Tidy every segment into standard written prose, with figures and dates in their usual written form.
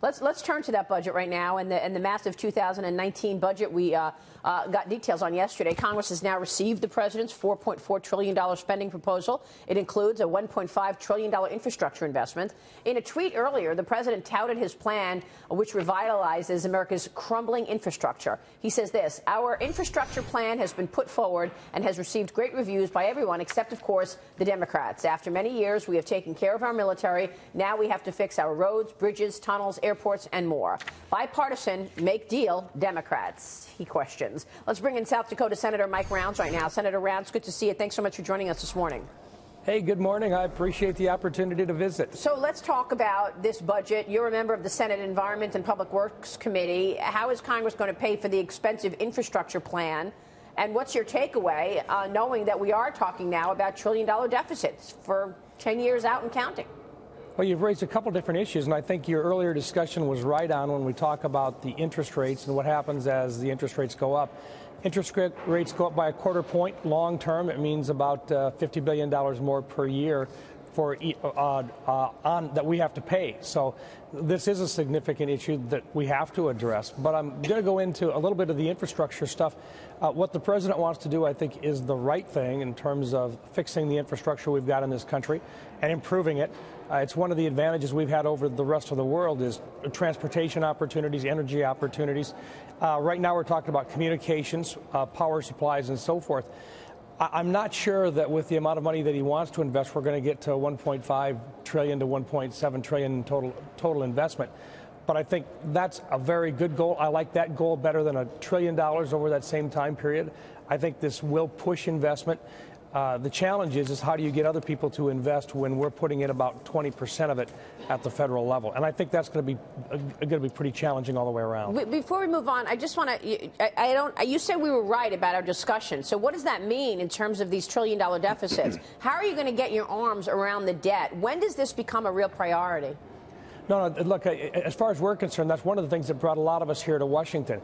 Let's turn to that budget right now and the massive 2019 budget we got details on yesterday. Congress has now received the president's $4.4 trillion spending proposal. It includes a $1.5 trillion infrastructure investment. In a tweet earlier, the president touted his plan, which revitalizes America's crumbling infrastructure. He says this: "Our infrastructure plan has been put forward and has received great reviews by everyone except, of course, the Democrats. After many years, we have taken care of our military. Now we have to fix our roads, bridges, tunnels, airports, and more. Bipartisan, make deal, Democrats," he questions. Let's bring in South Dakota Senator Mike Rounds right now. Senator Rounds, good to see you. Thanks so much for joining us this morning. Hey, good morning. I appreciate the opportunity to visit. So let's talk about this budget. You're a member of the Senate Environment and Public Works Committee. How is Congress going to pay for the expensive infrastructure plan? And what's your takeaway, knowing that we are talking now about trillion-dollar deficits for 10 years out and counting? Well, you've raised a couple different issues, and I think your earlier discussion was right on when we talk about the interest rates and what happens as the interest rates go up. Interest rates go up by a quarter point long term. It means about $50 billion more per year for that we have to pay. So this is a significant issue that we have to address. But I'm going to go into a little bit of the infrastructure stuff. What the president wants to do, I think, is the right thing in terms of fixing the infrastructure we've got in this country and improving it. It's one of the advantages we've had over the rest of the world is transportation opportunities, energy opportunities. Right now we're talking about communications, power supplies, and so forth. I'm not sure that with the amount of money that he wants to invest, we're going to get to 1.5 trillion to 1.7 trillion total investment. But I think that's a very good goal. I like that goal better than $1 trillion over that same time period. I think this will push investment. The challenge is how do you get other people to invest when we're putting in about 20% of it at the federal level? And I think that's going to be pretty challenging all the way around. Before we move on, I just want to, you said we were right about our discussion. So what does that mean in terms of these trillion-dollar deficits? How are you going to get your arms around the debt? When does this become a real priority? No, look, as far as we're concerned, that's one of the things that brought a lot of us here to Washington.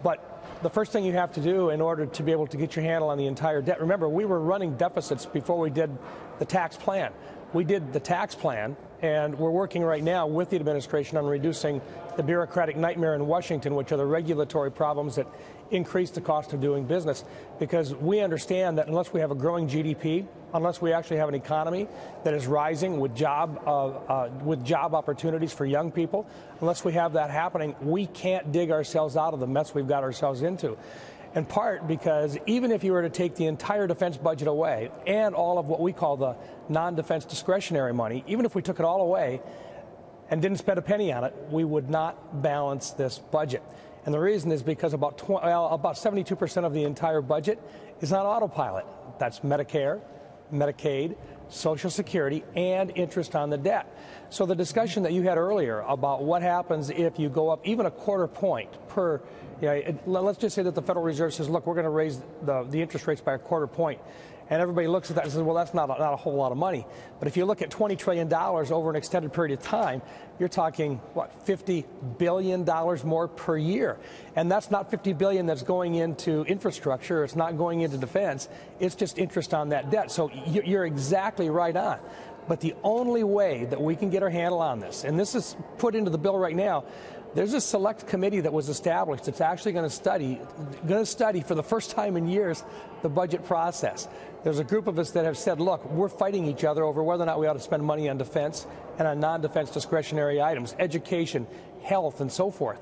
But the first thing you have to do in order to be able to get your handle on the entire debt, remember, we were running deficits before we did the tax plan. We did the tax plan, and we're working right now with the administration on reducing the bureaucratic nightmare in Washington, which are the regulatory problems that increase the cost of doing business. Because we understand that unless we have a growing GDP, unless we actually have an economy that is rising with job opportunities for young people, unless we have that happening, we can't dig ourselves out of the mess we've got ourselves into. In part because even if you were to take the entire defense budget away and all of what we call the non-defense discretionary money, even if we took it all away and didn't spend a penny on it, we would not balance this budget. And the reason is because about 72% of the entire budget is on autopilot. That's Medicare, Medicaid, Social Security, and interest on the debt. So the discussion that you had earlier about what happens if you go up even a quarter point per, let's just say that the Federal Reserve says, look, we're going to raise the interest rates by a quarter point. And everybody looks at that and says, well, that's not a whole lot of money. But if you look at $20 trillion over an extended period of time, you're talking, what, $50 billion more per year. And that's not $50 billion that's going into infrastructure. It's not going into defense. It's just interest on that debt. So you're exactly right on. But the only way that we can get our handle on this, and this is put into the bill right now, there's a select committee that was established that's actually going to study for the first time in years the budget process. There's a group of us that have said, look, we're fighting each other over whether or not we ought to spend money on defense and on non-defense discretionary items, education, health, and so forth.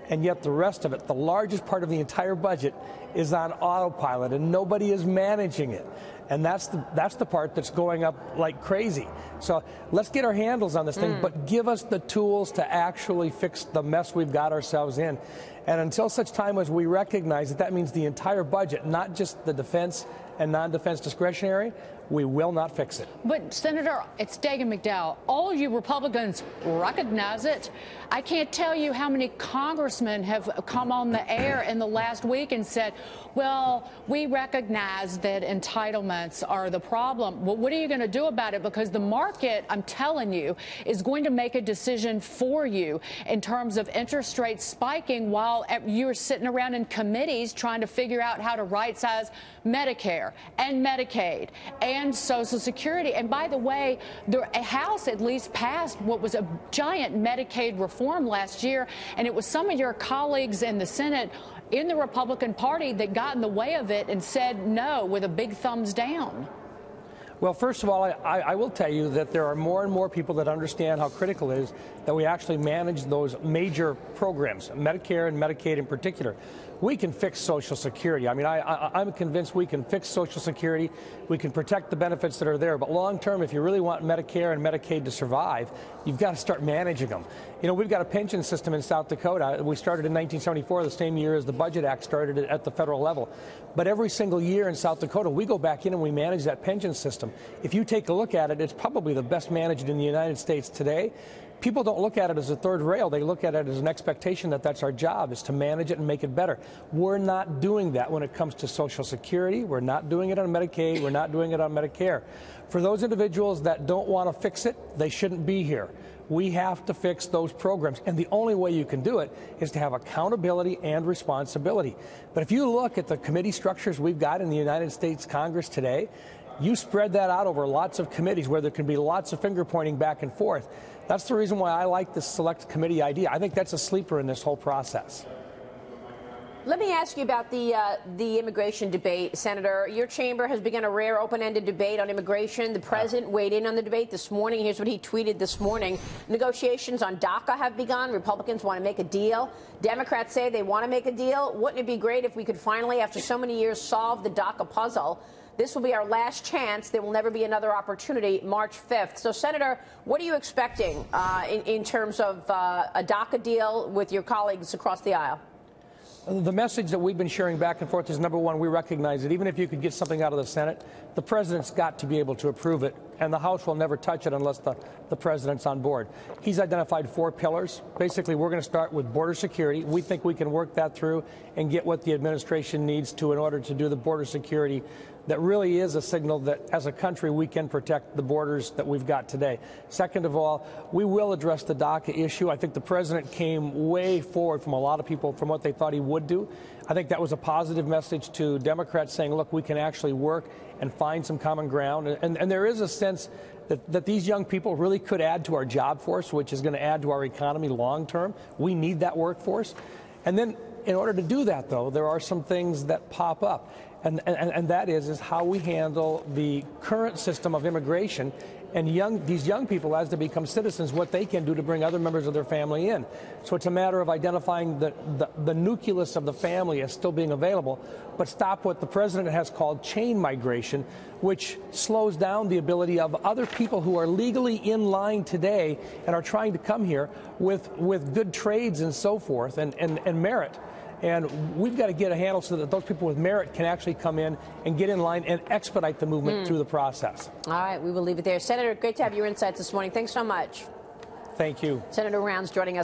And yet the rest of it, the largest part of the entire budget, is on autopilot, and nobody is managing it. And that's the part that's going up like crazy. So let's get our handles on this thing, but give us the tools to actually fix the mess we've got ourselves in. And until such time as we recognize that means the entire budget, not just the defense and non-defense discretionary, we will not fix it. But, Senator, it's Dagan McDowell. All you Republicans recognize it. I can't tell you how many congressmen have come on the air in the last week and said, well, we recognize that entitlement entitlements are the problem. Well, what are you going to do about it? Because the market, I'm telling you, is going to make a decision for you in terms of interest rates spiking while you're sitting around in committees trying to figure out how to right-size Medicare and Medicaid and Social Security. And by the way, the House at least passed what was a giant Medicaid reform last year, and it was some of your colleagues in the Senate in the Republican Party that got in the way of it and said no with a big thumbs down. Well, first of all, I will tell you that there are more and more people that understand how critical it is that we actually manage those major programs, Medicare and Medicaid in particular. We can fix Social Security. I mean, I'm convinced we can fix Social Security. We can protect the benefits that are there. But long term, if you really want Medicare and Medicaid to survive, you've got to start managing them. You know, we've got a pension system in South Dakota. We started in 1974, the same year as the Budget Act started at the federal level. But every single year in South Dakota, we go back in and we manage that pension system. If you take a look at it, it's probably the best managed in the United States today. People don't look at it as a third rail. They look at it as an expectation that that's our job, is to manage it and make it better. We're not doing that when it comes to Social Security. We're not doing it on Medicaid. We're not doing it on Medicare. For those individuals that don't want to fix it, they shouldn't be here. We have to fix those programs, and the only way you can do it is to have accountability and responsibility. But if you look at the committee structures we've got in the United States Congress today, you spread that out over lots of committees where there can be lots of finger pointing back and forth. That's the reason why I like this select committee idea. I think that's a sleeper in this whole process. Let me ask you about the immigration debate, Senator. Your chamber has begun a rare open-ended debate on immigration. The president weighed in on the debate this morning. Here's what he tweeted this morning. Negotiations on DACA have begun. Republicans want to make a deal. Democrats say they want to make a deal. Wouldn't it be great if we could finally, after so many years, solve the DACA puzzle? This will be our last chance. There will never be another opportunity, March 5th. So, Senator, what are you expecting in terms of a DACA deal with your colleagues across the aisle? The message that we've been sharing back and forth is, number one, we recognize that even if you could get something out of the Senate, the president's got to be able to approve it, and the House will never touch it unless the president's on board. He's identified 4 pillars. Basically, we're going to start with border security. We think we can work that through and get what the administration needs to in order to do the border security that really is a signal that as a country we can protect the borders that we've got today. Second of all, we will address the DACA issue. I think the president came way forward from a lot of people from what they thought he would do. I think that was a positive message to Democrats saying, look, we can actually work and find some common ground. And there is a sense that these young people really could add to our job force, which is going to add to our economy long term. We need that workforce. And then in order to do that, though, there are some things that pop up. And that is how we handle the current system of immigration and these young people, as they become citizens, what they can do to bring other members of their family in. So it's a matter of identifying the nucleus of the family as still being available, but stop what the president has called chain migration, which slows down the ability of other people who are legally in line today and are trying to come here with good trades and so forth and merit. And we've got to get a handle so that those people with merit can actually come in and get in line and expedite the movement through the process. All right, we will leave it there. Senator, great to have your insights this morning. Thanks so much. Thank you. Senator Rounds joining us.